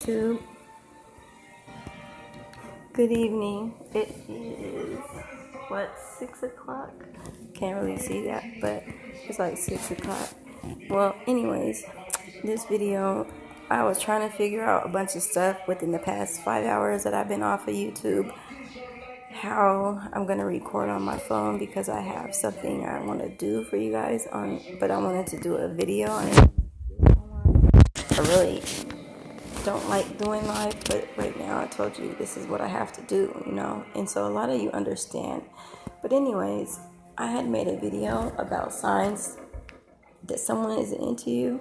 YouTube. Good evening. It is 6 o'clock? Can't really see that, but it's like 6 o'clock. Well, anyways, this video, I was trying to figure out a bunch of stuff within the past 5 hours that I've been off of YouTube. How I'm gonna record on my phone because I have something I want to do for you guys but I wanted to do a video on it. I really don't like doing live, but right now I told you this is what I have to do, and so a lot of you understand. But anyways, I had made a video about signs that someone is into you,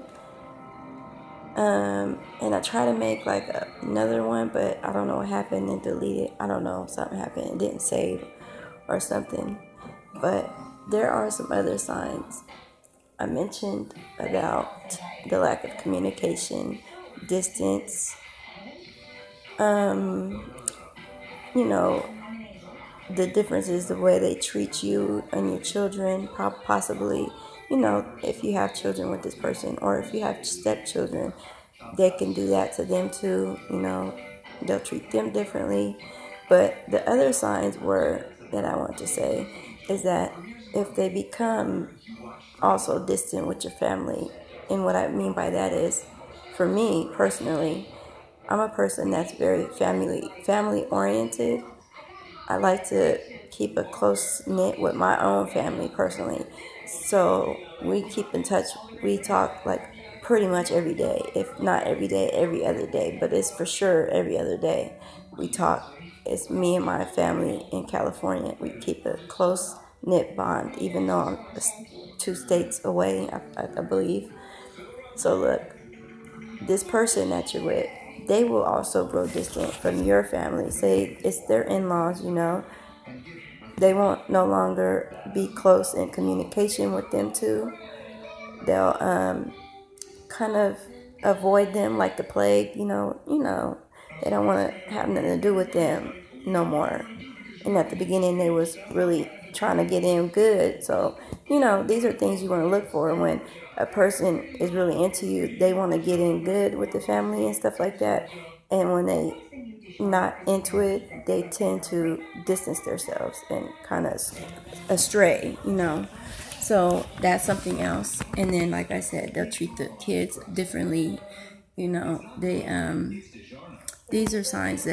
and I tried to make like another one, but I don't know what happened and deleted. I don't know, something happened, it didn't save or something. But there are some other signs. I mentioned about the lack of communication, distance, the difference is the way they treat you and your children, possibly, if you have children with this person, or if you have stepchildren, they can do that to them too, they'll treat them differently. But the other signs that I want to say is that if they become also distant with your family, and what I mean by that is, for me personally, I'm a person that's very family oriented. I like to keep a close knit with my own family personally. So we keep in touch. We talk like pretty much every day. If not every day, every other day. But it's for sure every other day we talk. It's me and my family in California. We keep a close knit bond, even though I'm 2 states away, I believe. So look, this person that you're with, they will also grow distant from your family. Say it's their in-laws, they won't no longer be close in communication with them too. They'll kind of avoid them like the plague, they don't want to have nothing to do with them no more. And at the beginning they was really trying to get in good. So, these are things you want to look for when a person is really into you. They want to get in good with the family and stuff like that. And when they not into it, they tend to distance themselves and kind of astray, So that's something else. And then, like I said, they'll treat the kids differently. These are signs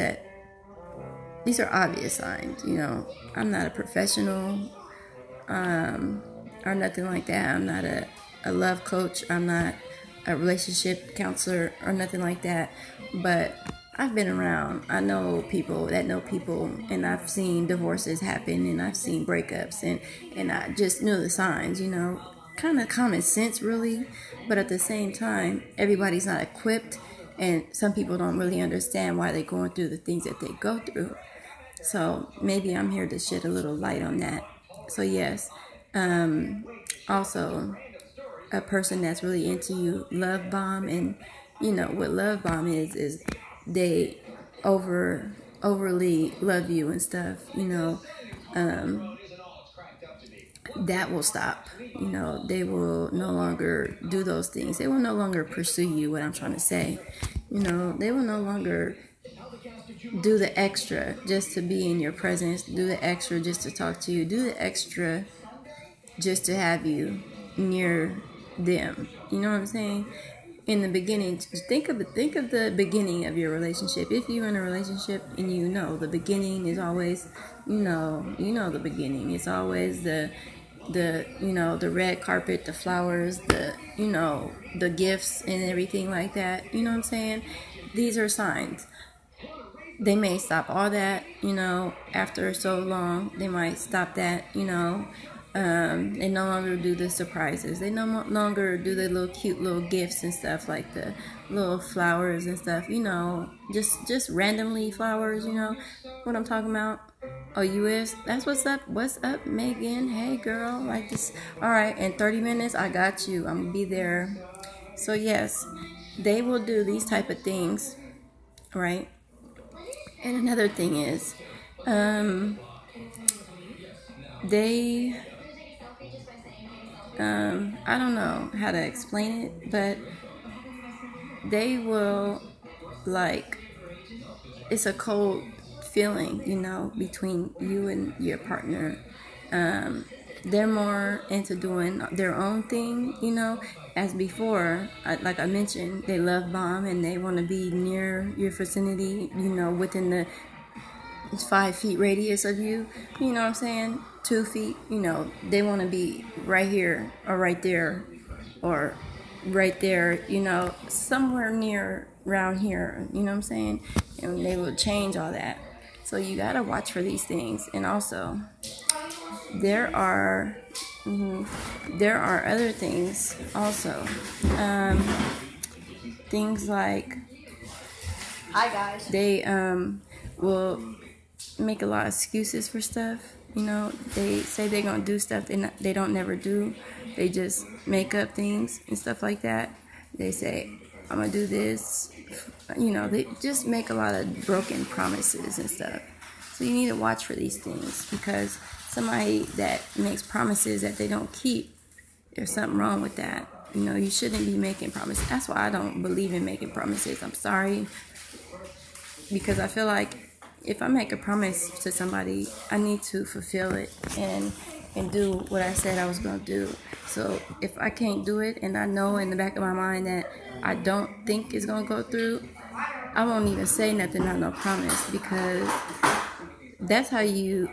these are obvious signs. I'm not a professional or nothing like that. I'm not a love coach. I'm not a relationship counselor or nothing like that. But I've been around. I know people that know people, and I've seen divorces happen, and I've seen breakups, and I just knew the signs, kind of common sense really. But at the same time, everybody's not equipped, and some people don't really understand why they're going through the things that they go through. So maybe I'm here to shed a little light on that. So yes, also a person that's really into you love bomb, and what love bomb is they overly love you and stuff. That will stop. They will no longer do those things. They will no longer pursue you. What I'm trying to say, they will no longer do the extra just to be in your presence, do the extra just to talk to you, do the extra just to have you near them. You know what I'm saying? In the beginning, think of the beginning of your relationship. If you're in a relationship and the beginning is always, the beginning. It's always the red carpet, the flowers, the gifts and everything like that. You know what I'm saying? These are signs. They may stop all that, after so long. They might stop that, they no longer do the surprises. They no longer do the little cute little gifts and stuff, like the little flowers and stuff, just randomly flowers, what I'm talking about. Oh, you is? That's what's up. What's up, Megan? Hey, girl. Like this. All right, in 30 minutes, I got you. I'm going to be there. So, yes, they will do these type of things, right? And another thing is, they, I don't know how to explain it, but they will like it's a cold feeling, between you and your partner. They're more into doing their own thing, as before. Like I mentioned, they love bomb and they want to be near your vicinity, within the 5 feet radius of you. You know what I'm saying? 2 feet. They want to be right here or right there or right there. Somewhere near around here. You know what I'm saying? And they will change all that. So you gotta watch for these things. And also, there are other things also. Things like, hi guys, they will make a lot of excuses for stuff. They say they're gonna do stuff they don't never do. They just make up things and stuff like that. They say, I'm gonna do this. They just make a lot of broken promises and stuff. So you need to watch for these things, because somebody that makes promises that they don't keep, there's something wrong with that. You shouldn't be making promises. That's why I don't believe in making promises. I'm sorry. Because I feel like if I make a promise to somebody, I need to fulfill it and do what I said I was going to do. So if I can't do it, and I know in the back of my mind that I don't think it's going to go through, I won't even say nothing, not no promise, because that's how you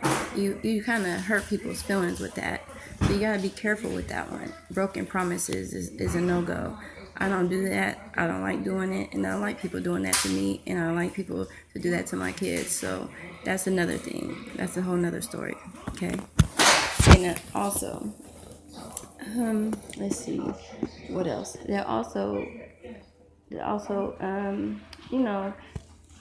kind of hurt people's feelings with that. So you got to be careful with that one. Broken promises is a no-go. I don't do that. I don't like doing it, and I don't like people doing that to me, and I don't like people to do that to my kids. So that's another thing. That's a whole nother story. Okay. And also, let's see, what else? They're also,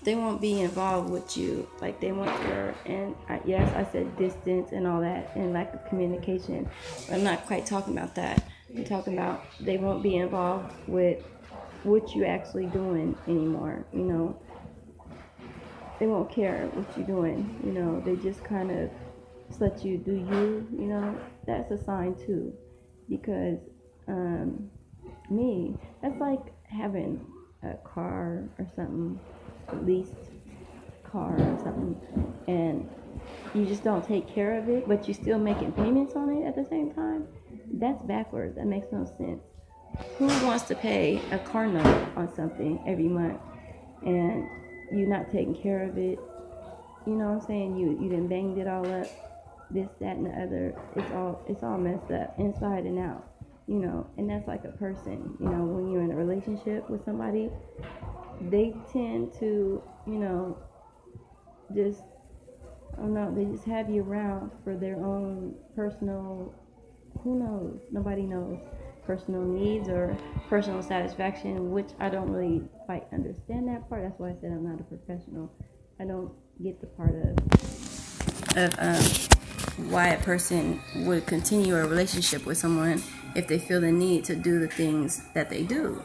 they won't be involved with you. Like, they want your, and yes, I said distance and all that, and lack of communication. But I'm not quite talking about that. I'm talking about they won't be involved with what you actually doing anymore. They won't care what you're doing. They just kind of just let you do you. That's a sign too, because that's like having a car or something, at least car or something, and you just don't take care of it, but you're still making payments on it at the same time. That's backwards. That makes no sense. Who wants to pay a car note on something every month and you not taking care of it? You know what I'm saying? You done banged it all up, this, that, and the other. It's all messed up inside and out. And that's like a person. When you're in a relationship with somebody, they tend to, just, I don't know, they just have you around for their own personal, who knows? Nobody knows. Personal needs or personal satisfaction, which I don't really quite understand that part. That's why I said I'm not a professional. I don't get the part of why a person would continue a relationship with someone if they feel the need to do the things that they do,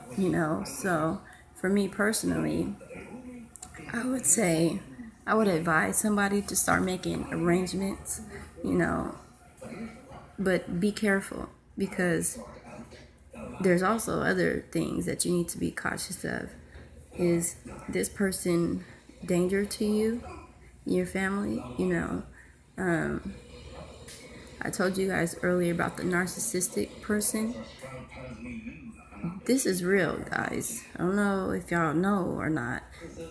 So for me personally, I would say I would advise somebody to start making arrangements, but be careful, because there's also other things that you need to be cautious of. Is this person danger to you, your family? I told you guys earlier about the narcissistic person. This is real, guys. I don't know if y'all know or not.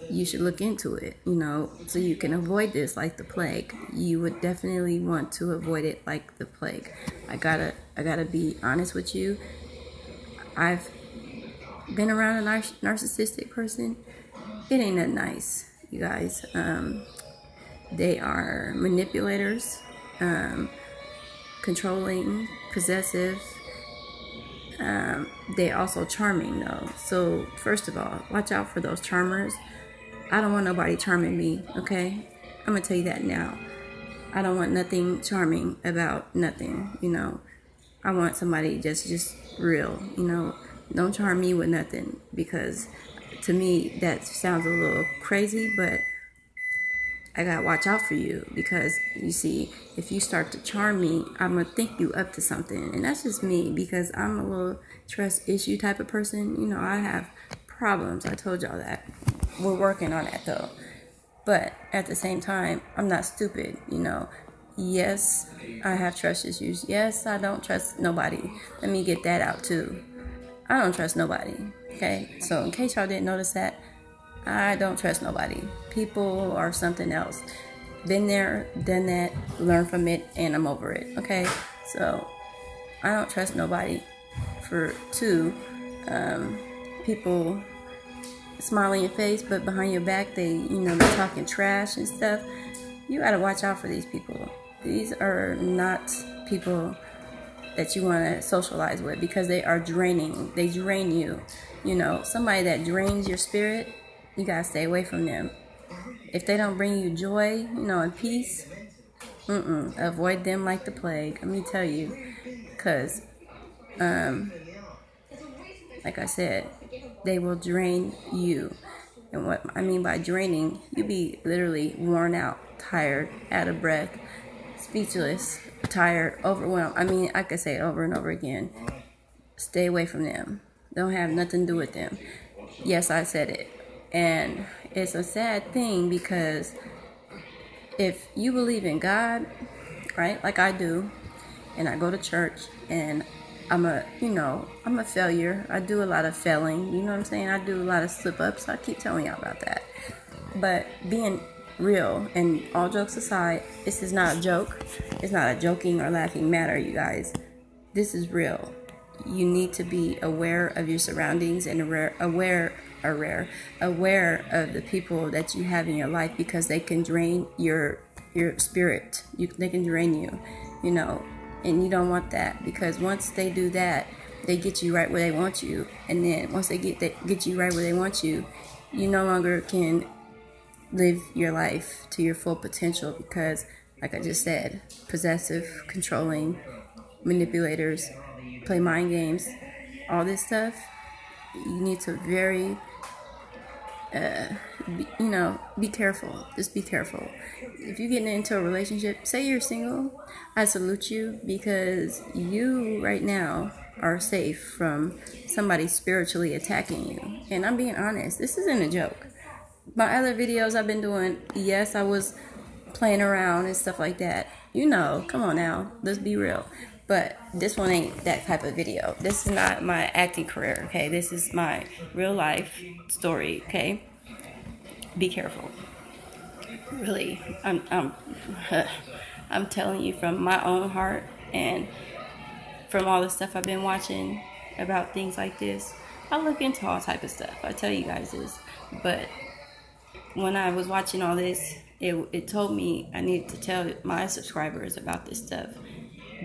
You should look into it, so you can avoid this like the plague. You would definitely want to avoid it like the plague. I gotta be honest with you. I've been around a narcissistic person. It ain't that nice, you guys. They are manipulators, controlling, possessive. They also charming though. So first of all, watch out for those charmers. I don't want nobody charming me, okay? I'm gonna tell you that now. I don't want nothing charming about nothing, I want somebody just real, Don't charm me with nothing, because to me that sounds a little crazy, but I gotta watch out for you, because you see, if you start to charm me, I'm gonna think you up to something, and that's just me, because I'm a little trust issue type of person. I have problems. I told y'all that. we're working on that though. But at the same time, I'm not stupid, Yes, I have trust issues. Yes, I don't trust nobody. Let me get that out too. I don't trust nobody. Okay, so in case y'all didn't notice that, I don't trust nobody. People are something else. Been there, done that, learned from it, and I'm over it. Okay, so I don't trust nobody. For two, people smile in your face, but behind your back, they're talking trash and stuff. You gotta watch out for these people. These are not people that you want to socialize with because they are draining. They drain you. Somebody that drains your spirit, you gotta stay away from them. If they don't bring you joy, and peace, avoid them like the plague. Let me tell you, because, like I said, they will drain you. And what I mean by draining, you be literally worn out, tired, out of breath, speechless, tired, overwhelmed. I could say it over and over again. Stay away from them. Don't have nothing to do with them. Yes, I said it. And it's a sad thing because if you believe in God, right, like I do, and I go to church, and I'm a failure. I do a lot of failing. You know what I'm saying? I do a lot of slip-ups. I keep telling y'all about that. But being real, and all jokes aside, this is not a joke. It's not a joking or laughing matter, you guys. This is real. You need to be aware of your surroundings and aware of the people that you have in your life, because they can drain your spirit. They can drain you, and you don't want that, because once they do that, they get you right where they want you, and then once they get you right where they want you, you no longer can live your life to your full potential, because, like I just said, possessive, controlling, manipulators, play mind games, all this stuff. You need to be careful. Just be careful. If you're getting into a relationship, say you're single, I salute you, because you right now are safe from somebody spiritually attacking you. And I'm being honest, this isn't a joke. My other videos I've been doing, yes, I was playing around and stuff like that. Come on now, let's be real. But this one ain't that type of video. This is not my acting career, okay? This is my real life story, okay? Be careful. Really, I'm telling you from my own heart, and from all the stuff I've been watching about things like this. I look into all type of stuff. I tell you guys this. But when I was watching all this, it told me I need to tell my subscribers about this stuff.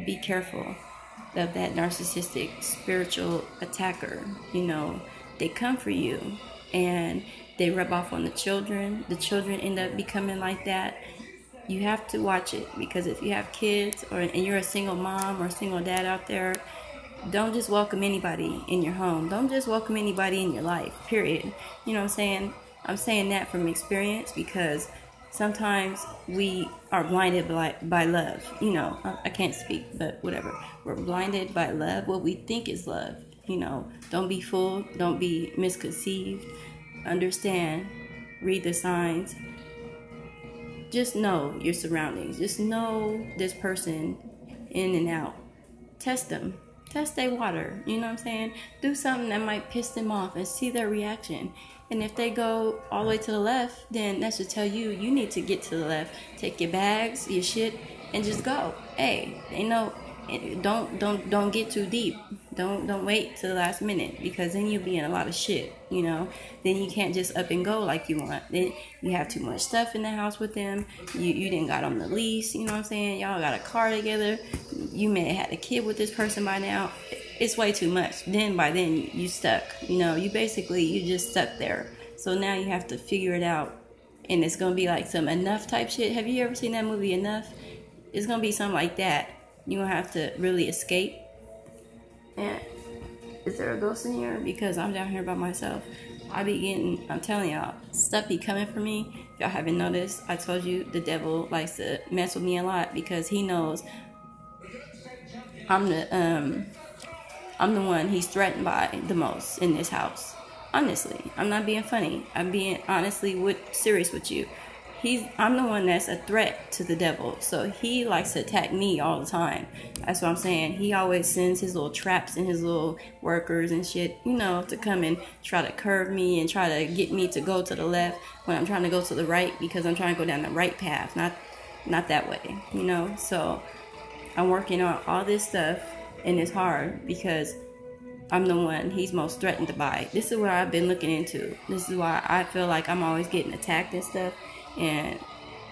Be careful of that narcissistic spiritual attacker. They come for you, and they rub off on the children. The children end up becoming like that. You have to watch it, because if you have kids, and you're a single mom or a single dad out there, don't just welcome anybody in your home. Don't just welcome anybody in your life, period. You know what I'm saying? I'm saying that from experience, because sometimes we are blinded by love. I can't speak, but whatever. We're blinded by love, what we think is love. Don't be fooled. Don't be misconceived. Understand. Read the signs. Just know your surroundings. Just know this person in and out. Test them. Test their water. You know what I'm saying? Do something that might piss them off and see their reaction. And if they go all the way to the left, then that should tell you need to get to the left. Take your bags, your shit, and just go. Hey, don't get too deep. Don't wait till the last minute, because then you'll be in a lot of shit. Then you can't just up and go like you want. Then you have too much stuff in the house with them. You didn't got on the lease. You know what I'm saying? Y'all got a car together. You may have had a kid with this person by now. It's way too much. By then you stuck. You just stuck there. So now you have to figure it out, and it's gonna be like some Enough type shit. Have you ever seen that movie Enough? It's gonna be something like that. You're gonna have to really escape. And is there a ghost in here? Because I'm down here by myself. I'm telling y'all, stuff be coming for me. If y'all haven't noticed, I told you the devil likes to mess with me a lot, because he knows I'm the one he's threatened by the most in this house. Honestly, I'm not being funny. I'm being honestly serious with you. I'm the one that's a threat to the devil. So he likes to attack me all the time. That's what I'm saying. He always sends his little traps and his little workers and shit, to come and try to curve me and try to get me to go to the left when I'm trying to go to the right, because I'm trying to go down the right path, not that way, So I'm working on all this stuff, and it's hard because I'm the one he's most threatened by. This is what I've been looking into. This is why I feel like I'm always getting attacked and stuff, and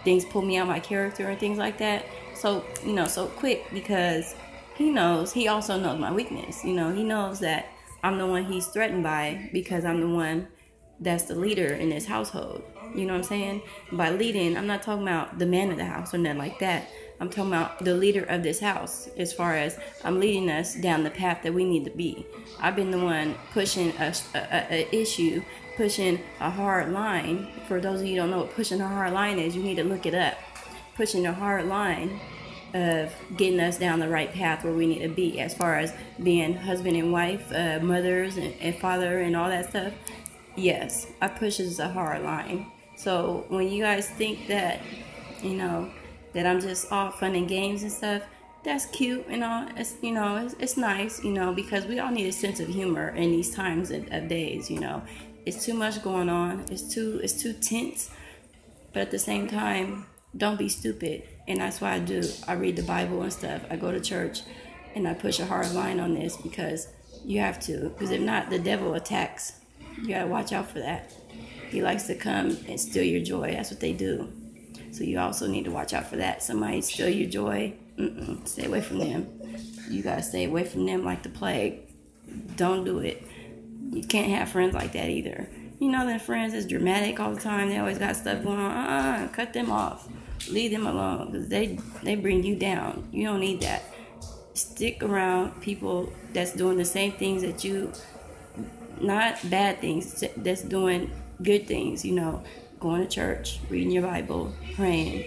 things pull me out my character and things like that. So, so quick, because he also knows my weakness. He knows that I'm the one he's threatened by because I'm the one that's the leader in this household. You know what I'm saying? By leading, I'm not talking about the man of the house or nothing like that. I'm talking about the leader of this house, as far as I'm leading us down the path that we need to be. I've been the one pushing a issue, pushing a hard line. For those of you who don't know what pushing a hard line is, you need to look it up. Pushing a hard line of getting us down the right path where we need to be, as far as being husband and wife, mothers and father and all that stuff. Yes, I pushes a hard line. So when you guys think that, that I'm just all fun and games and stuff, that's cute and all. It's it's nice, because we all need a sense of humor in these times of days. It's too much going on. It's too tense. But at the same time, don't be stupid. And that's what I do. I read the Bible and stuff. I go to church, and I push a hard line on this, because you have to. Because if not, the devil attacks. You gotta watch out for that. He likes to come and steal your joy. That's what they do. So you also need to watch out for that. Somebody steal your joy, stay away from them. You gotta stay away from them like the plague. Don't do it. You can't have friends like that either. That friends is dramatic all the time. They always got stuff going on. Cut them off. Leave them alone, because they bring you down. You don't need that. Stick around people that's doing the same things that you, not bad things, that's doing good things, going to church, reading your Bible, praying,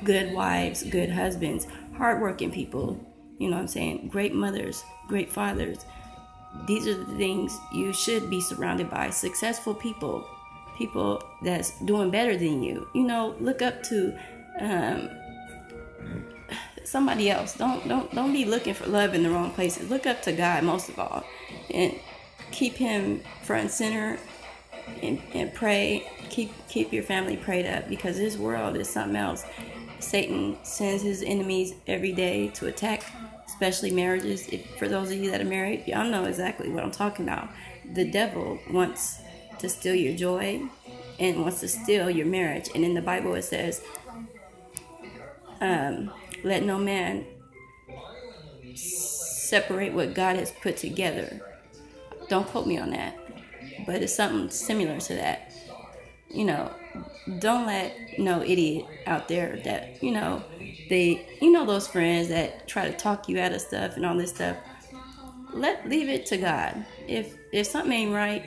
good wives, good husbands, hardworking people, what I'm saying, great mothers, great fathers. These are the things you should be surrounded by. Successful people that's doing better than you. Look up to somebody else. Don't be looking for love in the wrong places. Look up to God most of all, and keep him front and center, and pray. Keep your family prayed up, because this world is something else. Satan sends his enemies every day to attack, especially marriages. For those of you that are married, y'all know exactly what I'm talking about. The devil wants to steal your joy and wants to steal your marriage. And in the Bible it says, let no man separate what God has put together. Don't quote me on that, but it's something similar to that. Don't let no idiot out there that, those friends that try to talk you out of stuff and all this stuff. Leave it to God. If something ain't right,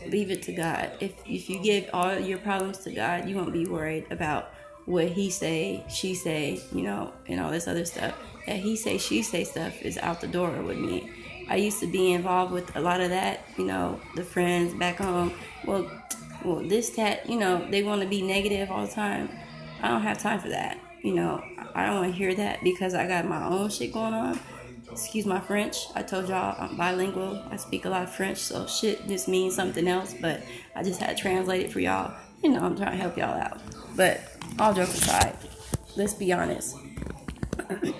leave it to God. If you give all your problems to God, you won't be worried about what he say, she say, and all this other stuff. That he say, she say stuff is out the door with me. I used to be involved with a lot of that, the friends back home. Well, this, that, they want to be negative all the time. I don't have time for that. I don't want to hear that, because I got my own shit going on. Excuse my French. I told y'all I'm bilingual. I speak a lot of French, so shit just means something else, but I just had to translate it for y'all. I'm trying to help y'all out. But all jokes aside, let's be honest.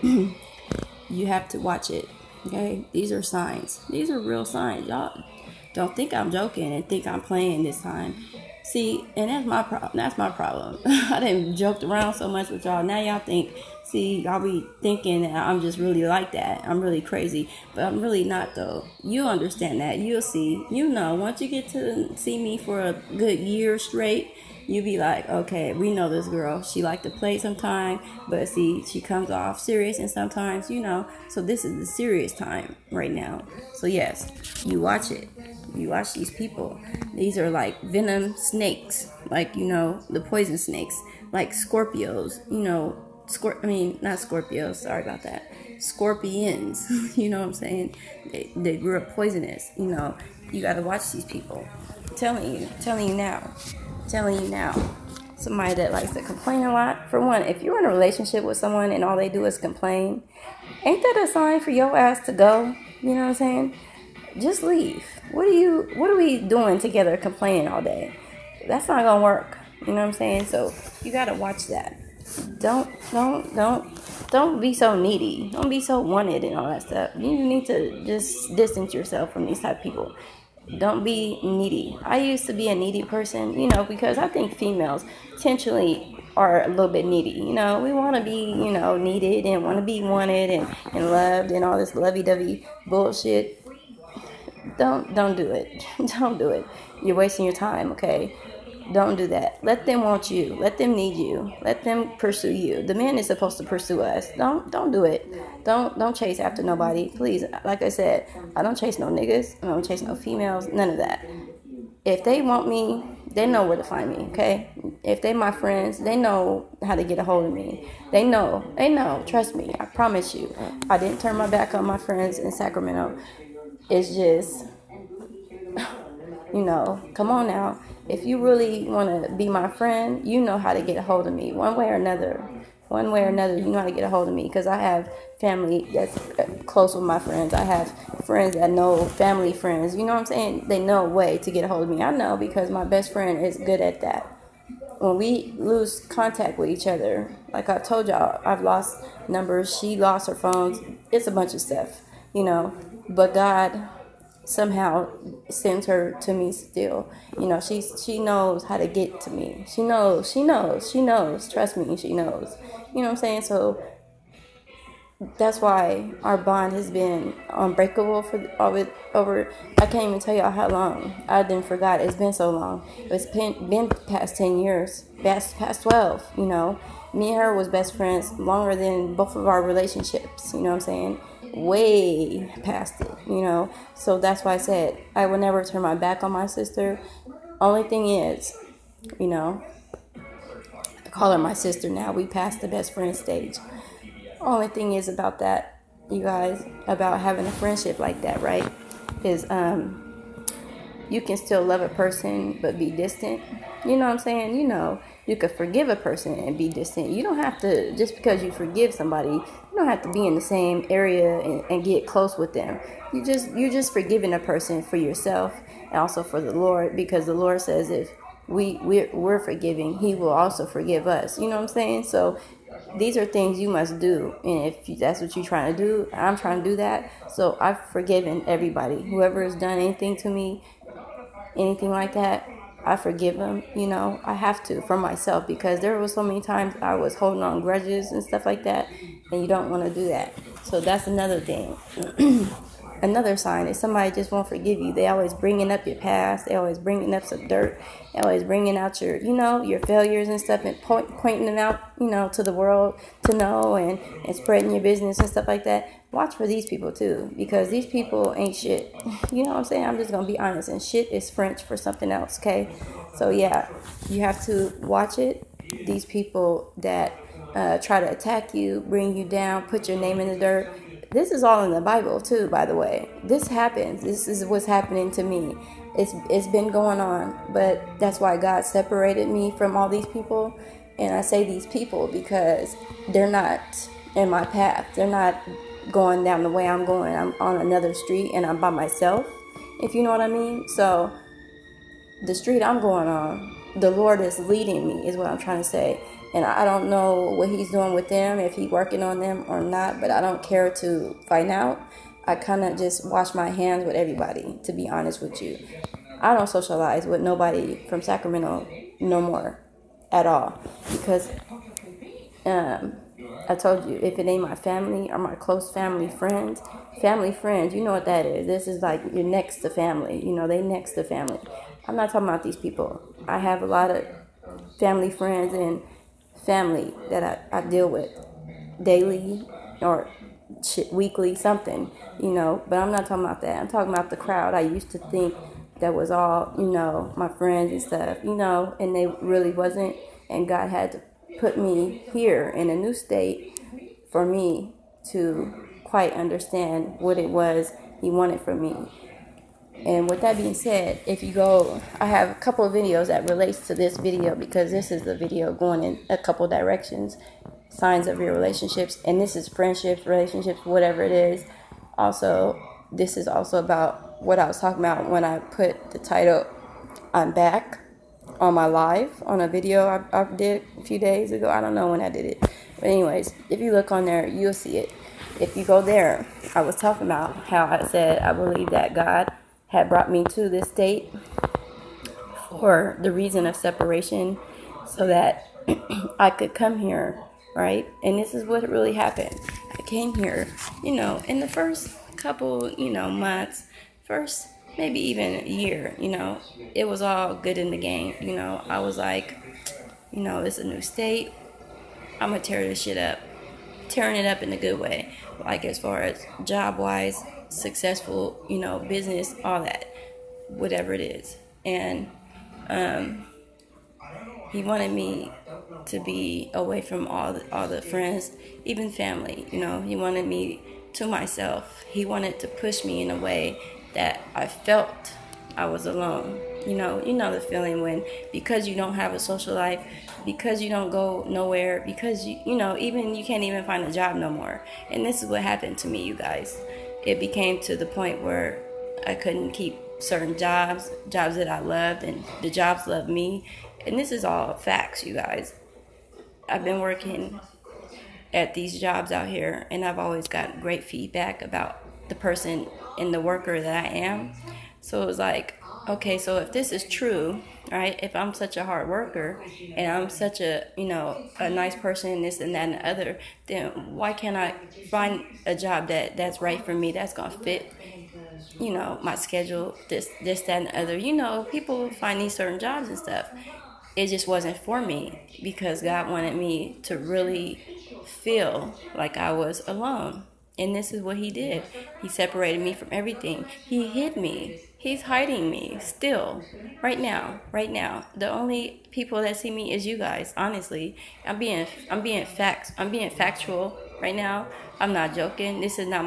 You have to watch it, okay? These are signs. These are real signs. Y'all don't think I'm joking and think I'm playing this time. See, and that's my problem. That's my problem. I didn't joked around so much with y'all. Now y'all think, y'all be thinking that I'm just really like that. I'm really crazy. But I'm really not, though. You understand that. You'll see. Once you get to see me for a good year straight, you be like, okay, we know this girl. She like to play sometime, but see, she comes off serious, and sometimes, so this is the serious time right now. So yes, you watch it. You watch these people. These are like venom snakes, like, the poison snakes, like Scorpios, not Scorpios, sorry about that. Scorpions, you know what I'm saying? They grew up poisonous, You got to watch these people. I'm telling you now. Somebody that likes to complain a lot. For one, if you're in a relationship with someone and all they do is complain, ain't that a sign for your ass to go? You know what I'm saying? Just leave. What are we doing together complaining all day? That's not gonna work. You know what I'm saying? So you gotta watch that. Don't be so needy. Don't be so wanted and all that stuff. You need to just distance yourself from these type of people. Don't be needy. I used to be a needy person, because I think females intentionally are a little bit needy. We want to be, needed and want to be wanted and loved and all this lovey-dovey bullshit. Don't do it. Don't do it. You're wasting your time, okay? Don't do that. Let them want you. Let them need you. Let them pursue you. The man is supposed to pursue us. Don't do it. Don't chase after nobody. Please. Like I said, I don't chase no niggas. I don't chase no females. None of that. If they want me, they know where to find me, okay? If they my friends, they know how to get a hold of me. They know. Trust me. I promise you. I didn't turn my back on my friends in Sacramento. It's just, come on now. If you really want to be my friend, you know how to get a hold of me one way or another. You know how to get a hold of me because I have family that's close with my friends. I have friends that know family friends. You know what I'm saying? They know a way to get a hold of me. I know because my best friend is good at that. When we lose contact with each other, like I told y'all, I've lost numbers. She lost her phones. It's a bunch of stuff, But God somehow sends her to me still. She knows how to get to me. She knows. Trust me, she knows. You know what I'm saying? So that's why our bond has been unbreakable for over I can't even tell y'all how long. I didn't forgot. It's been so long. It's been past 10 years, past 12. Me and her was best friends longer than both of our relationships. You know what I'm saying? Way past it. So that's why I said I will never turn my back on my sister. Only thing is, I call her my sister now. We passed the best friend stage. Only thing is about that, you guys, about having a friendship like that, right, is you can still love a person but be distant. You know what I'm saying? You could forgive a person and be distant. You don't have to, just because you forgive somebody, you don't have to be in the same area and get close with them. You're just forgiving a person for yourself and also for the Lord, because the Lord says if we're forgiving, He will also forgive us. You know what I'm saying? So these are things you must do, and if that's what you're trying to do, I'm trying to do that. So I've forgiven everybody. Whoever has done anything to me, anything like that, I forgive them. I have to for myself, because there was so many times I was holding on grudges and stuff like that, and you don't want to do that. So that's another thing. Another sign is somebody just won't forgive you. They always bringing up your past. They always bringing up some dirt. They always bringing out your, your failures and stuff, and pointing them out, to the world to know, and spreading your business and stuff like that. Watch for these people too, because these people ain't shit. You know what I'm saying? I'm just going to be honest. And shit is French for something else, okay? So yeah, you have to watch it. These people that try to attack you, bring you down, put your name in the dirt. This is all in the Bible too, by the way. This happens. This is what's happening to me. It's been going on, but that's why God separated me from all these people. And I say these people because they're not in my path. They're not going down the way I'm going. I'm on another street and I'm by myself, if you know what I mean. So the street I'm going on, the Lord is leading me, is what I'm trying to say. And I don't know what He's doing with them, if He's working on them or not, but I don't care to find out. I kind of just wash my hands with everybody, to be honest with you. I don't socialize with nobody from Sacramento no more at all, because I told you, if it ain't my family or my close family friends, you know what that is. This is like you're next to family. They next to family. I'm not talking about these people. I have a lot of family friends and family that I deal with daily or weekly, something, but I'm not talking about that. I'm talking about the crowd I used to think that was all, my friends and stuff, and they really wasn't. And God had to put me here in a new state for me to quite understand what it was He wanted from me. And with that being said, if you go, I have a couple of videos that relates to this video, because this is the video going in a couple directions, signs of your relationships, and this is friendships, relationships, whatever it is. Also, this is also about what I was talking about when I put the title "I'm Back" on my live on a video I did a few days ago. I don't know when I did it, but anyways, if you look on there, you'll see it. If you go there, I was talking about how I said I believe that God had brought me to this state for the reason of separation, so that I could come here, right? And this is what really happened. I came here, in the first couple, months, first maybe even a year, it was all good in the game. I was like, it's a new state. I'm gonna tear this shit up. Tearing it up in a good way, like as far as job-wise, successful, business, all that, whatever it is. And he wanted me to be away from all the friends, even family. He wanted me to myself. He wanted to push me in a way that I felt I was alone. You know the feeling when, because you don't have a social life, because you don't go nowhere, because even you can't even find a job no more. And this is what happened to me, you guys. It became to the point where I couldn't keep certain jobs that I loved, and the jobs loved me. And this is all facts, you guys. I've been working at these jobs out here, and I've always got great feedback about the person and the worker that I am. So it was like, okay, so if this is true, right? If I'm such a hard worker and I'm such a nice person, this and that and the other, then why can't I find a job that's right for me, that's gonna fit, my schedule, this, that, and the other. People find these certain jobs and stuff. It just wasn't for me, because God wanted me to really feel like I was alone. And this is what he did. He separated me from everything. He hid me. He's hiding me still, right now. The only people that see me is you guys. Honestly, I'm being factual right now. I'm not joking. This is not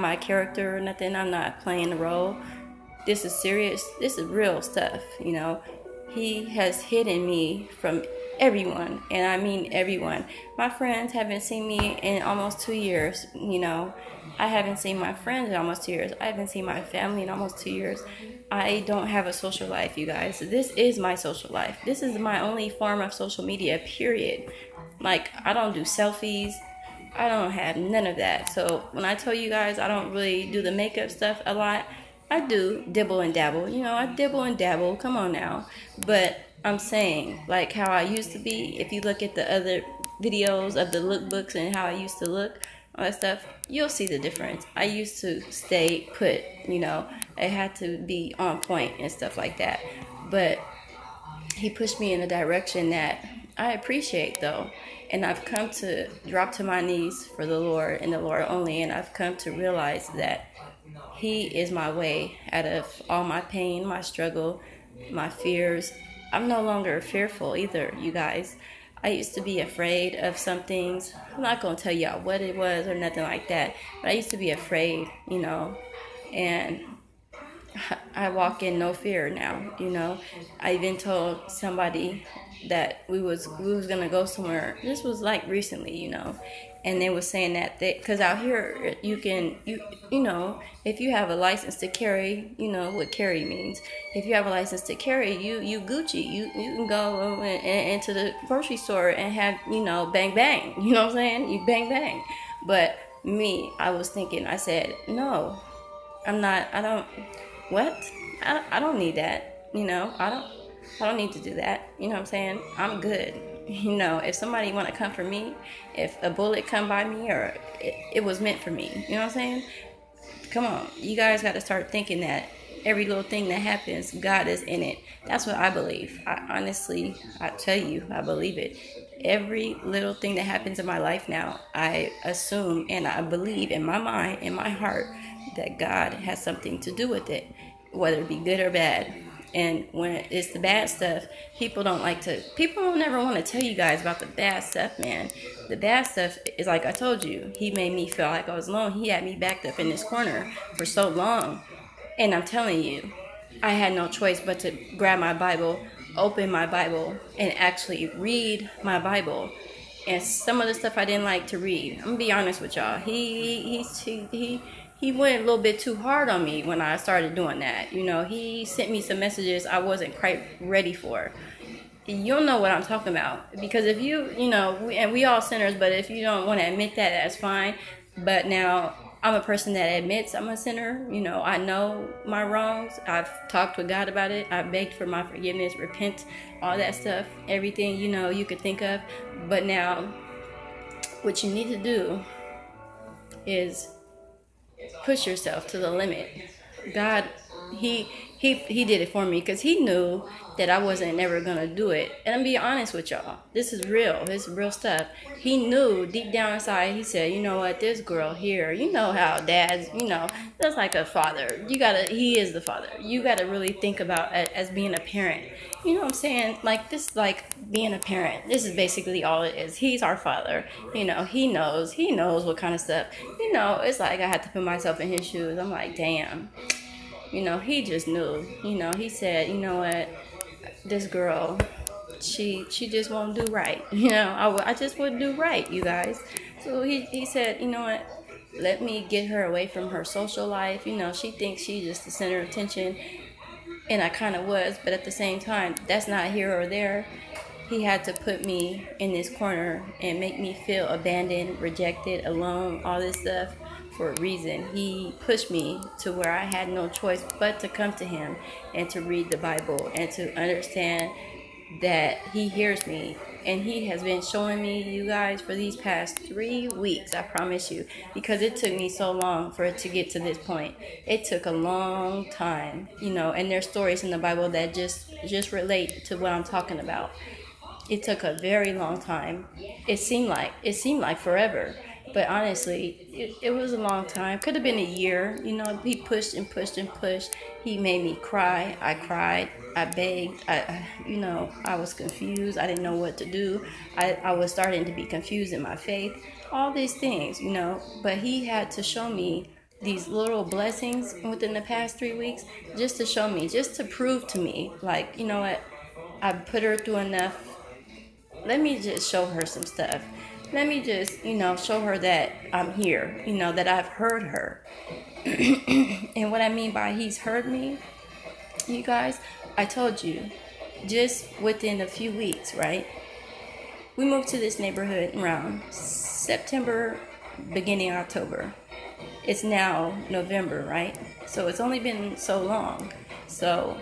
my character or nothing. I'm not playing the role. This is serious. This is real stuff. He has hidden me from everyone, and I mean everyone. My friends haven't seen me in almost 2 years. I haven't seen my friends in almost 2 years. I haven't seen my family in almost 2 years. I don't have a social life, you guys. This is my social life. This is my only form of social media, period. Like, I don't do selfies. I don't have none of that. So when I tell you guys I don't really do the makeup stuff a lot, I do dibble and dabble. I dibble and dabble. Come on now. But I'm saying, like how I used to be, if you look at the other videos of the lookbooks and how I used to look, all that stuff, you'll see the difference. I used to stay put, it had to be on point and stuff like that. But he pushed me in a direction that I appreciate, though. And I've come to drop to my knees for the Lord and the Lord only. And I've come to realize that he is my way out of all my pain, my struggle, my fears. I'm no longer fearful either, you guys. I used to be afraid of some things. I'm not going to tell y'all what it was or nothing like that. But I used to be afraid, and I walk in no fear now, I even told somebody that we was gonna go somewhere. This was like recently, and they were saying that because out here you can if you have a license to carry, what carry means. If you have a license to carry, you Gucci. You can go into the grocery store and have bang bang. You know what I'm saying? You bang bang. But me, I was thinking. I said no. I'm not. I don't. What? I don't need that. I don't need to do that. You know what I'm saying? I'm good. If somebody want to come for me, if a bullet come by me, or it was meant for me. You know what I'm saying? Come on. You guys got to start thinking that every little thing that happens, God is in it. That's what I believe. I tell you, I believe it. Every little thing that happens in my life now, I assume and I believe in my mind, in my heart, that God has something to do with it, whether it be good or bad. And when it's the bad stuff, people don't never want to tell you guys about the bad stuff, man. The bad stuff is like I told you. He made me feel like I was alone. He had me backed up in this corner for so long. And I'm telling you, I had no choice but to grab my Bible, open my Bible, and actually read my Bible. And some of the stuff I didn't like to read. I'm gonna be honest with y'all. He went a little bit too hard on me when I started doing that. You know, he sent me some messages I wasn't quite ready for. You'll know what I'm talking about, because if we all sinners, but if you don't want to admit that, that's fine. But now I'm a person that admits I'm a sinner. You know, I know my wrongs. I've talked with God about it. I've begged for my forgiveness, repent, all that stuff, everything, you could think of. But now what you need to do is push yourself to the limit. God, he did it for me, because he knew that I wasn't never gonna do it. And I'm being honest with y'all. This is real. This is real stuff. He knew deep down inside. He said, you know what, this girl here, you know how dads, that's like a father. He is the father. You gotta really think about it as being a parent. You know what I'm saying? Like this, like being a parent. This is basically all it is. He's our father. He knows what kind of stuff. It's like I had to put myself in his shoes. I'm like, damn. He just knew. He said, you know what, this girl, she just won't do right. I just wouldn't do right, you guys. So he said, you know what, let me get her away from her social life. She thinks she's just the center of attention. And I kind of was, but at the same time, that's not here or there. He had to put me in this corner and make me feel abandoned, rejected, alone, all this stuff for a reason. He pushed me to where I had no choice but to come to him and to read the Bible and to understand that he hears me. And he has been showing me, you guys, for these past 3 weeks, I promise you, because it took me so long for it to get to this point. It took a long time, and there's stories in the Bible that just relate to what I'm talking about. It took a very long time. It seemed like forever. But honestly, it was a long time. Could have been a year. He pushed and pushed and pushed. He made me cry. I cried. I begged. I was confused. I didn't know what to do. I was starting to be confused in my faith. All these things, But he had to show me these little blessings within the past 3 weeks, just to show me, just to prove to me, like, you know what, I put her through enough. Let me just show her some stuff. Let me just, show her that I'm here, that I've heard her. And what I mean by he's heard me, you guys, I told you, just within a few weeks, right? We moved to this neighborhood around September, beginning October. It's now November, right? So it's only been so long. So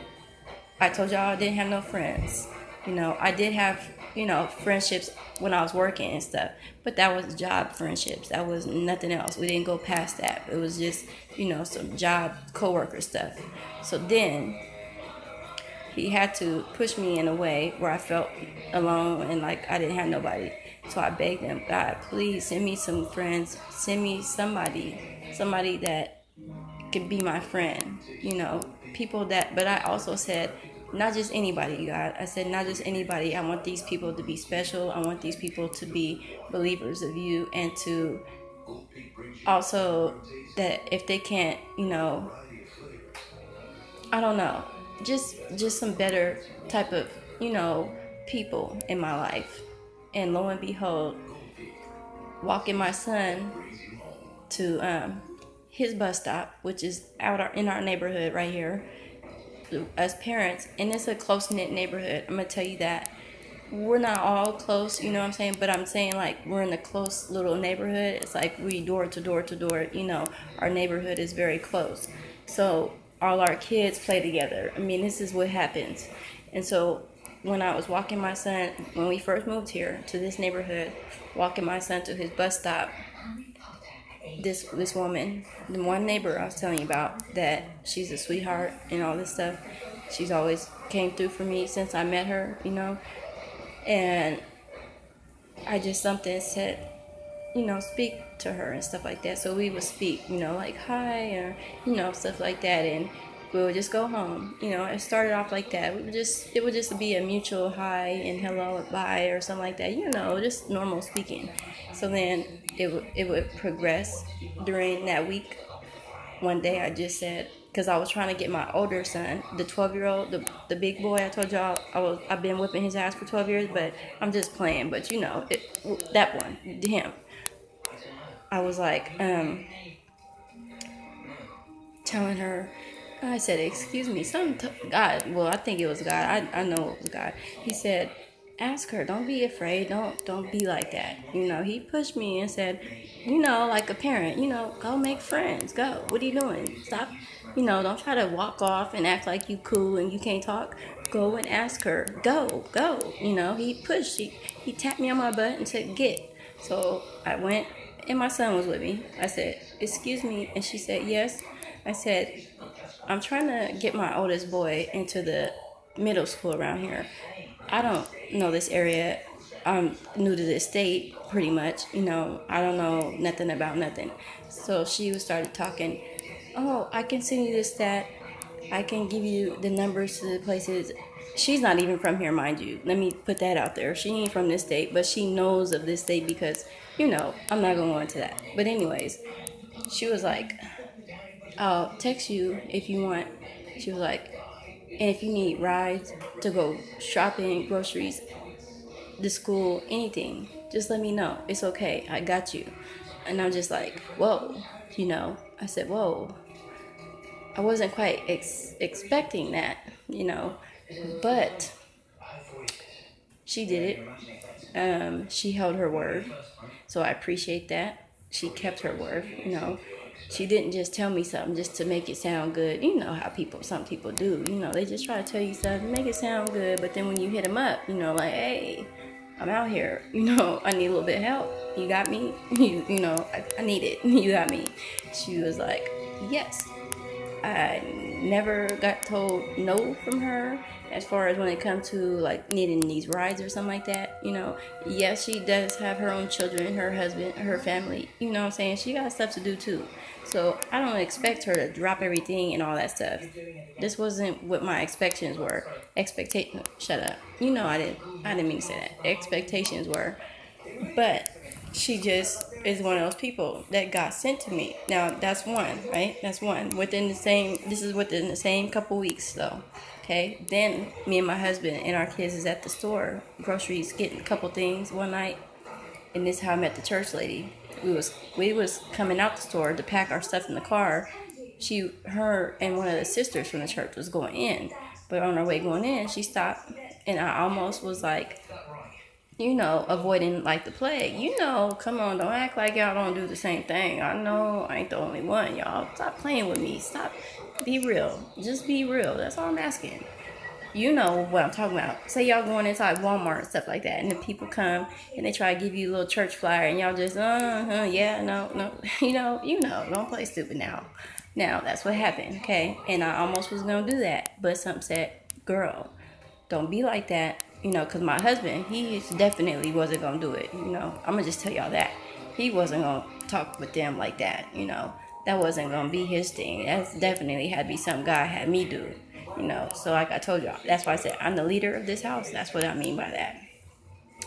I told y'all I didn't have no friends. I did have, friendships when I was working and stuff, but that was job friendships. That was nothing else. We didn't go past that. It was just, some job coworker stuff. So then he had to push me in a way where I felt alone and like I didn't have nobody. So I begged him, God, please send me some friends. Send me somebody that could be my friend, people that, but I also said, not just anybody, God. I said, not just anybody. I want these people to be special. I want these people to be believers of you, and to also that if they can't, I don't know, just some better type of, people in my life. And lo and behold, walking my son to his bus stop, which is out in our neighborhood right here. As parents, and it's a close-knit neighborhood, I'm gonna tell you that. We're not all close, you know what I'm saying, but I'm saying like we're in a close little neighborhood. It's like we door to door to door, our neighborhood is very close. So all our kids play together. I mean, this is what happens. And so when I was walking my son, when we first moved here to this neighborhood, walking my son to his bus stop, this woman, the one neighbor I was telling you about, that she's a sweetheart and all this stuff, she's always came through for me since I met her, and I just something said, speak to her and stuff like that. So we would speak, like hi, or stuff like that, and we would just go home. It started off like that. It would just be a mutual hi and hello, bye, or something like that, just normal speaking. So then it would progress during that week. One day I just said, because I was trying to get my older son, the 12-year-old, the big boy. I told y'all I've been whipping his ass for 12 years, but I'm just playing. But that one, him. I was like, telling her, I said, excuse me, God, well, I think it was God. I know it was God. He said, ask her, don't be afraid. Don't be like that. He pushed me and said, like a parent, go make friends. Go. What are you doing? Stop. Don't try to walk off and act like you cool and you can't talk. Go and ask her. Go. He pushed. He tapped me on my butt and said, get. So I went, and my son was with me. I said, excuse me. And she said, yes. I said, I'm trying to get my oldest boy into the middle school around here. I don't know this area. I'm new to this state, pretty much. I don't know nothing about nothing. So she started talking. Oh, I can send you this stat. I can give you the numbers to the places. She's not even from here, mind you. Let me put that out there. She ain't from this state, but she knows of this state because, I'm not going to go into that. But anyways, she was like, I'll text you if you want. She was like, and if you need rides to go shopping, groceries, the school, anything, just let me know. It's okay. I got you. And I'm just like, whoa, I said, whoa. I wasn't quite expecting that, but she did it. She held her word. So I appreciate that. She kept her word, She didn't just tell me something just to make it sound good. You know how some people do. They just try to tell you something, make it sound good. But then when you hit them up, like, hey, I'm out here. I need a little bit of help. You got me? I need it. You got me. She was like, yes. I never got told no from her as far as when it comes to like needing these rides or something like that. Yes, she does have her own children, her husband, her family. You know what I'm saying? She got stuff to do too. So I don't expect her to drop everything and all that stuff. This wasn't what my expectations were. Shut up. I didn't mean to say that. Expectations were, but she just is one of those people that got sent to me. Now, that's one, right? That's one. This is within the same couple weeks, though. Okay? Then, me and my husband and our kids is at the store, groceries, getting a couple things one night. And this is how I met the church lady. We was coming out the store to pack our stuff in the car. Her and one of the sisters from the church was going in. But on our way going in, she stopped. And I almost was like, avoiding like the plague. Come on, don't act like y'all don't do the same thing. I know I ain't the only one, y'all. Stop playing with me. Stop. Be real. Just be real. That's all I'm asking. You know what I'm talking about. Say y'all going inside Walmart and stuff like that, and the people come and they try to give you a little church flyer, and y'all just, yeah, no. Don't play stupid now. Now, that's what happened, okay? And I almost was going to do that, but something said, girl, don't be like that. Because my husband, he definitely wasn't going to do it, I'm going to just tell y'all that. He wasn't going to talk with them like that, That wasn't going to be his thing. That's definitely had to be something God had me do, So like I told y'all, that's why I said I'm the leader of this house. That's what I mean by that.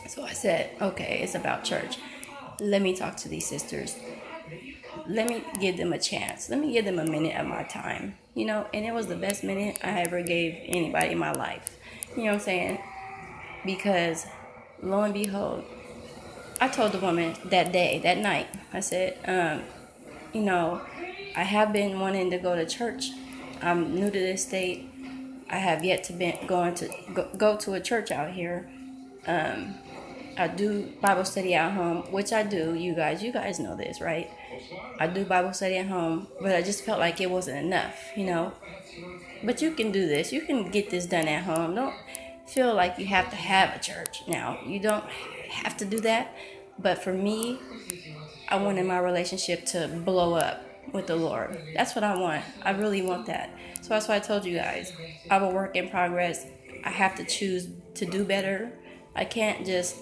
So I said, okay, it's about church. Let me talk to these sisters. Let me give them a chance. Let me give them a minute of my time, And it was the best minute I ever gave anybody in my life. You know what I'm saying? Because lo and behold, I told the woman that night, I said, I have been wanting to go to church. I'm new to this state. I have yet to go to a church out here. I do Bible study at home, which I do. You guys know this, right? I do Bible study at home, but I just felt like it wasn't enough, But you can do this. You can get this done at home. Don't feel like you have to have a church. Now, you don't have to do that, but for me, I wanted my relationship to blow up with the Lord. That's what I want. I really want that. So that's why I told you guys, I'm a work in progress. I have to choose to do better. I can't just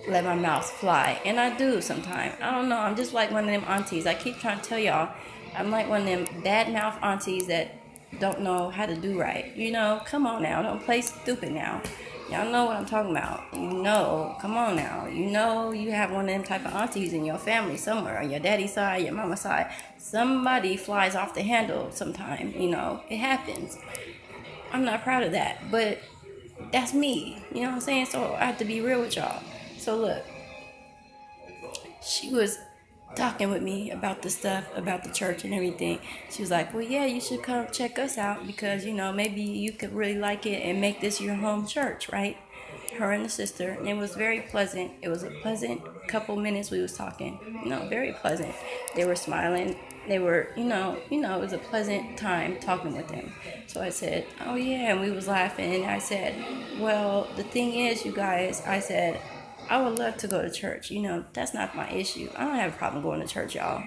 let my mouth fly, and I do sometimes. I don't know, I'm just like one of them aunties. I keep trying to tell y'all, I'm like one of them bad mouth aunties that don't know how to do right. Come on now, don't play stupid now. Y'all know what I'm talking about. You know, come on now. You know you have one of them type of aunties in your family somewhere, on your daddy's side, your mama's side. Somebody flies off the handle sometime, it happens. I'm not proud of that, but that's me. You know what I'm saying? So I have to be real with y'all. So look, she was talking with me about the stuff, about the church and everything. She was like, well, yeah, you should come check us out because, maybe you could really like it and make this your home church, right? Her and the sister. And it was very pleasant. It was a pleasant couple minutes we was talking. Very pleasant. They were smiling. They were, it was a pleasant time talking with them. So I said, oh, yeah, and we was laughing. And I said, well, the thing is, you guys, I said, I would love to go to church. That's not my issue. I don't have a problem going to church, y'all.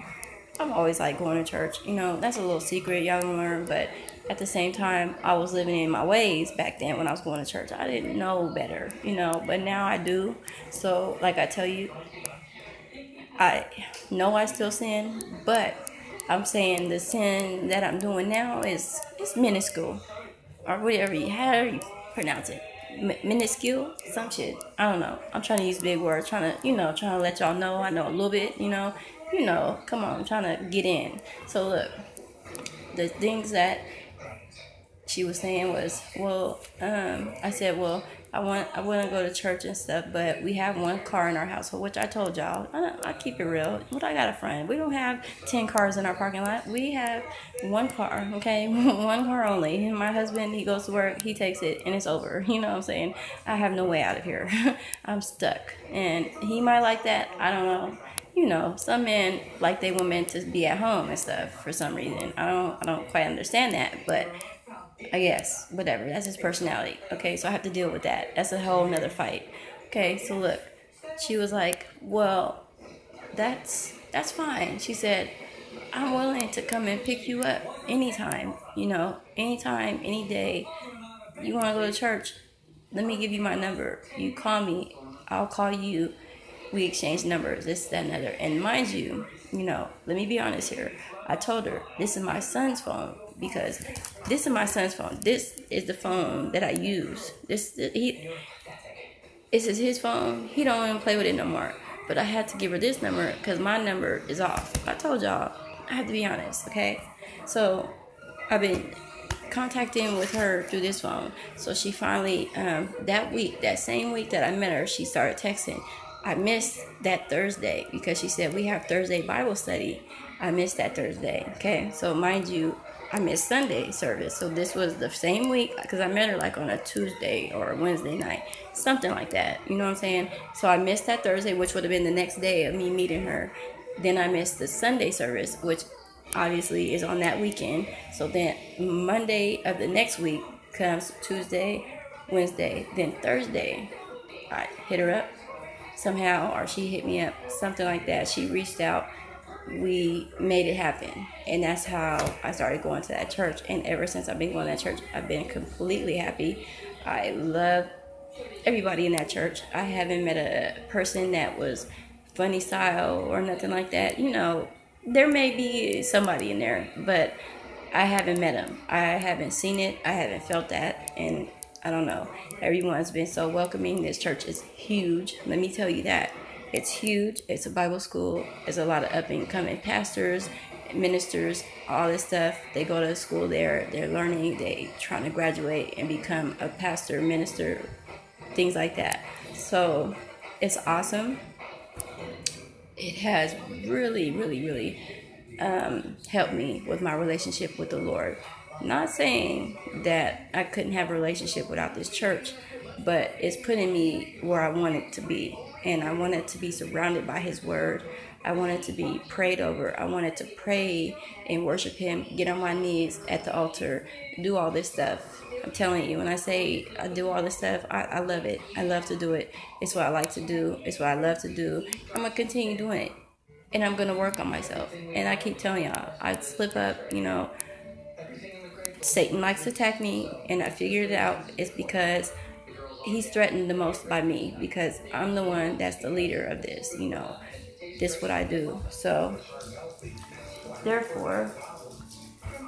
I've always liked going to church. That's a little secret y'all gonna learn. But at the same time, I was living in my ways back then when I was going to church. I didn't know better, but now I do. So, like I tell you, I know I still sin, but I'm saying the sin that I'm doing now is minuscule, or whatever however you pronounce it. Minuscule, some shit. I don't know. I'm trying to use big words, trying to let y'all know I know a little bit. Come on, I'm trying to get in. So look, the things that she was saying was, well, I said, well, I want to go to church and stuff, but we have one car in our household, which I told y'all. I keep it real. What I got a friend. We don't have 10 cars in our parking lot. We have one car, okay? One car only. And my husband, he goes to work, he takes it, and it's over. You know what I'm saying? I have no way out of here. I'm stuck. And he might like that. I don't know. Some men like they women to be at home and stuff for some reason. I don't quite understand that, but I guess, whatever. That's his personality. Okay, so I have to deal with that. That's a whole nother fight. Okay, so look, she was like, well, that's fine. She said, I'm willing to come and pick you up anytime, anytime, any day. You want to go to church? Let me give you my number. You call me, I'll call you. We exchange numbers, this, that, and other. And mind you, let me be honest here. I told her, this is my son's phone because this is my son's phone. This is the phone that I use. This is his phone. He don't even play with it no more. But I had to give her this number because my number is off. I told y'all, I have to be honest, okay? So I've been contacting with her through this phone. So she finally, that same week that I met her, she started texting. I missed that Thursday because she said we have Thursday Bible study. I missed that Thursday. Okay, so mind you, I missed Sunday service. So this was the same week because I met her like on a Tuesday or a Wednesday night, something like that. You know what I'm saying? So I missed that Thursday, which would have been the next day of me meeting her. Then I missed the Sunday service, which obviously is on that weekend. So then Monday of the next week comes Tuesday, Wednesday, then Thursday. I hit her up somehow, or she hit me up, something like that. She reached out. We made it happen. And that's how I started going to that church. And ever since I've been going to that church, I've been completely happy. I love everybody in that church. I haven't met a person that was funny style or nothing like that. There may be somebody in there, but I haven't met him. I haven't seen it. I haven't felt that. And I don't know. Everyone's been so welcoming. This church is huge. Let me tell you that. It's huge. It's a Bible school. There's a lot of up and coming pastors, ministers, all this stuff. They go to school there. They're learning. They trying to graduate and become a pastor, minister, things like that. So it's awesome. It has really, really, really helped me with my relationship with the Lord. Not saying that I couldn't have a relationship without this church, but it's putting me where I want it to be. And I wanted to be surrounded by his word. I wanted to be prayed over. I wanted to pray and worship him, get on my knees at the altar, do all this stuff. I'm telling you, when I say I do all this stuff, I love it. I love to do it. It's what I like to do. It's what I love to do. I'm going to continue doing it. And I'm going to work on myself. And I keep telling y'all, I slip up, Satan likes to attack me. And I figured it out. It's because he's threatened the most by me. Because I'm the one that's the leader of this, This is what I do. So, therefore,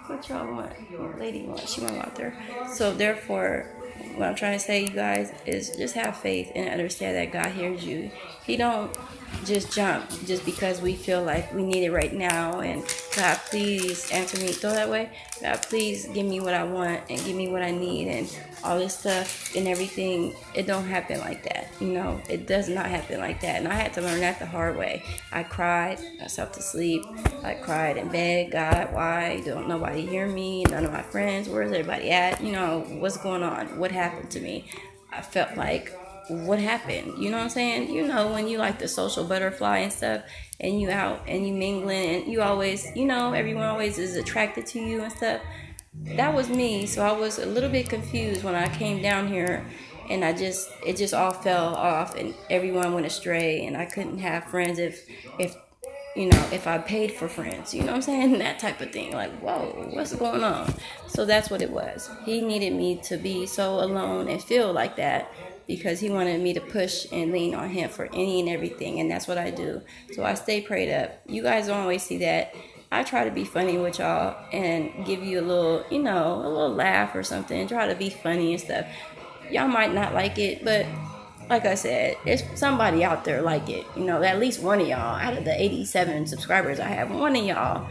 what y'all want? What lady wants? She went out there. So therefore, what I'm trying to say, you guys, is just have faith and understand that God hears you. He don't just jump just because we feel like we need it right now. And God, please answer me. Throw that way. God, please give me what I want and give me what I need and all this stuff and everything. It don't happen like that. It does not happen like that. And I had to learn that the hard way. I cried myself to sleep. I cried and begged God, why don't nobody hear me? None of my friends. Where's everybody at? What's going on? What happened to me? I felt like, what happened? You know what I'm saying? When you like the social butterfly and stuff, and you out and you mingling, and you always, everyone always is attracted to you and stuff. That was me. So I was a little bit confused when I came down here, and it just all fell off, and everyone went astray, and I couldn't have friends if I paid for friends, you know what I'm saying? That type of thing. Like, whoa, what's going on? So that's what it was. He needed me to be so alone and feel like that because he wanted me to push and lean on him for any and everything. And that's what I do. So I stay prayed up. You guys don't always see that. I try to be funny with y'all and give you a little laugh or something. Try to be funny and stuff. Y'all might not like it, but like I said, there's somebody out there like it. At least one of y'all out of the 87 subscribers I have, one of y'all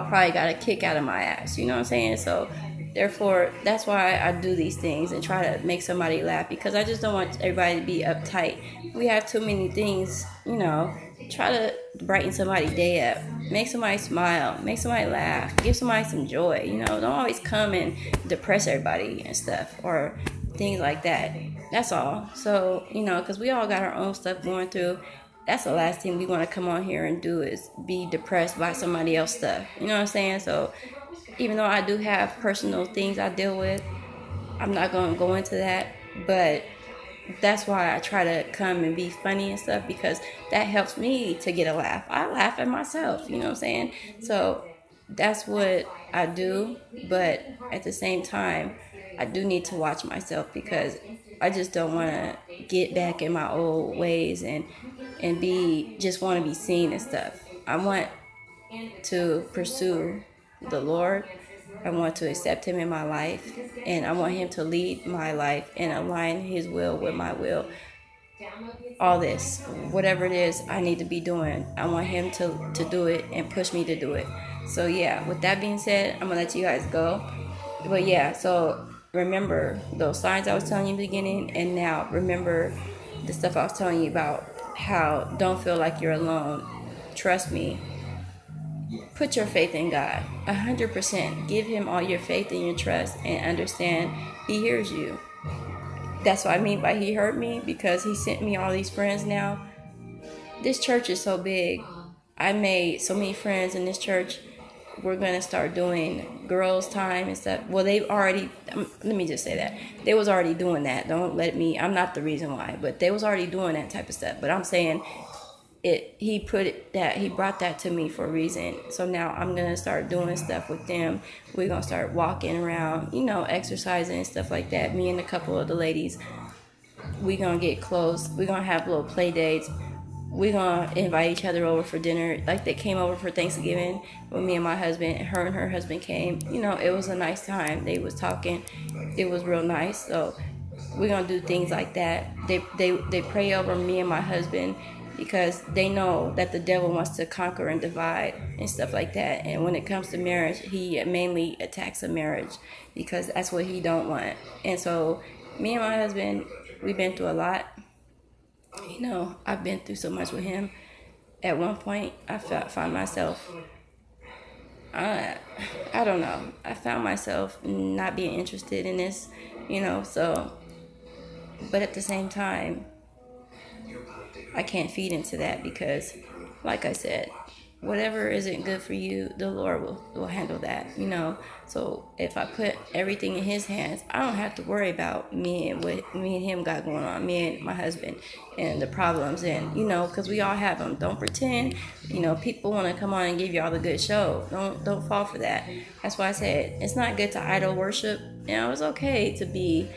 probably got a kick out of my ass. You know what I'm saying? So therefore, that's why I do these things and try to make somebody laugh, because I just don't want everybody to be uptight. We have too many things, try to brighten somebody's day up, make somebody smile, make somebody laugh, give somebody some joy. Don't always come and depress everybody and stuff or things like that. That's all. So, because we all got our own stuff going through. That's the last thing we want to come on here and do is be depressed by somebody else's stuff. You know what I'm saying? So even though I do have personal things I deal with, I'm not going to go into that. But that's why I try to come and be funny and stuff, because that helps me to get a laugh. I laugh at myself, you know what I'm saying? So that's what I do. But at the same time, I do need to watch myself, because I just don't want to get back in my old ways and just want to be seen and stuff. I want to pursue the Lord. I want to accept him in my life, and I want him to lead my life and align his will with my will. All this, whatever it is I need to be doing, I want him to do it and push me to do it. So yeah, with that being said, I'm going to let you guys go. But yeah, so remember those signs I was telling you in the beginning, and now remember the stuff I was telling you about how don't feel like you're alone. Trust me. Put your faith in God 100%. Give him all your faith and your trust, and understand he hears you. That's what I mean by he heard me, because he sent me all these friends now. This church is so big. I made so many friends in this church. We're going to start doing girls' time and stuff. Well, they've already, let me just say that. They was already doing that. I'm not the reason why, but they was already doing that type of stuff. But I'm saying he brought that to me for a reason. So now I'm going to start doing stuff with them. We're going to start walking around, exercising and stuff like that. Me and a couple of the ladies, we're going to get close. We're going to have little play dates. We're going to invite each other over for dinner. Like they came over for Thanksgiving with me and my husband. Her and her husband came. It was a nice time. They was talking. It was real nice. So we're going to do things like that. They pray over me and my husband, because they know that the devil wants to conquer and divide and stuff like that. And when it comes to marriage, he mainly attacks a marriage, because that's what he don't want. And so me and my husband, we've been through a lot. I've been through so much with him. At one point, I found myself, I don't know. I found myself not being interested in this, so, but at the same time, I can't feed into that, because like I said, whatever isn't good for you, the Lord will handle that, So if I put everything in his hands, I don't have to worry about me and what me and him got going on, me and my husband, and the problems, and because we all have them. Don't pretend, people want to come on and give you all the good show. Don't fall for that. That's why I said it's not good to idol worship. It's okay to be,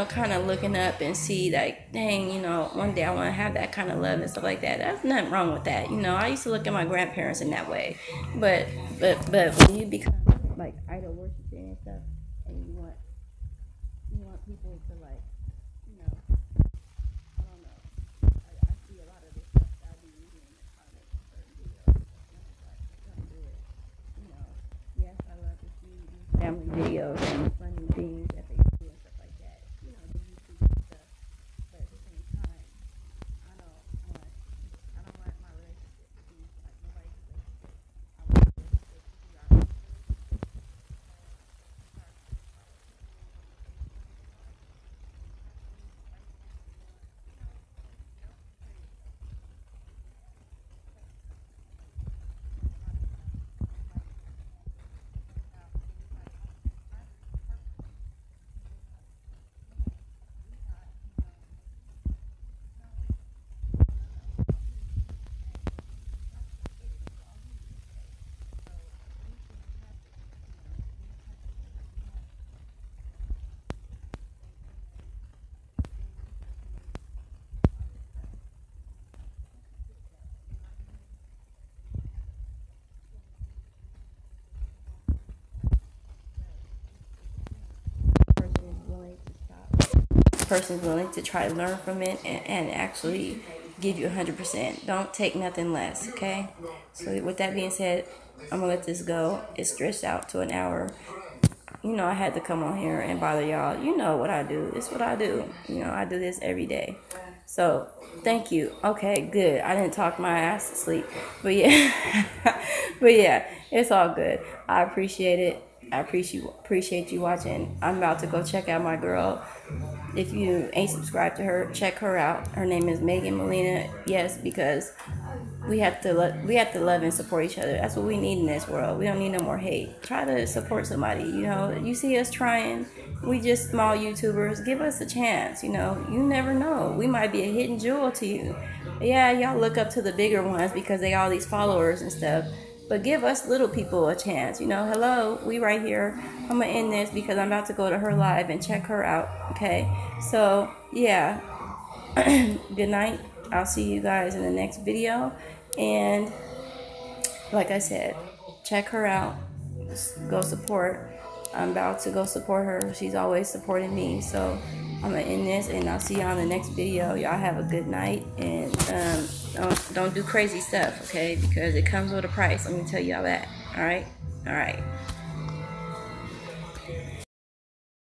kind of looking up and see like, dang, one day I want to have that kind of love and stuff like that. There's nothing wrong with that. I used to look at my grandparents in that way. But when you become like idol worshiping and stuff, and you want person's willing to try to learn from it and actually give you 100%. Don't take nothing less, okay? So with that being said, I'm gonna let this go. It's stretched out to an hour. You know, I had to come on here and bother y'all. You know what I do. It's what I do. You know, I do this every day. So, thank you. Okay, good. I didn't talk my ass to sleep. But yeah. But yeah, it's all good. I appreciate it. I appreciate you watching. I'm about to go check out my girl. If you ain't subscribed to her, check her out. Her name is Megan Molina. Yes, because we have to love and support each other. That's what we need in this world. We don't need no more hate. Try to support somebody. You know, you see us trying. We just small YouTubers. Give us a chance. You know, you never know. We might be a hidden jewel to you. Yeah, y'all look up to the bigger ones because they all these followers and stuff. But give us little people a chance. You know, hello, we right here. I'm gonna end this because I'm about to go to her live and check her out. Okay, so yeah. Good night. I'll see you guys in the next video. And like I said, check her out. Go support. I'm about to go support her. She's always supporting me. So I'm going to end this and I'll see you on the next video. Y'all have a good night. And don't do crazy stuff, okay? Because it comes with a price. Let me tell y'all that. All right? All right.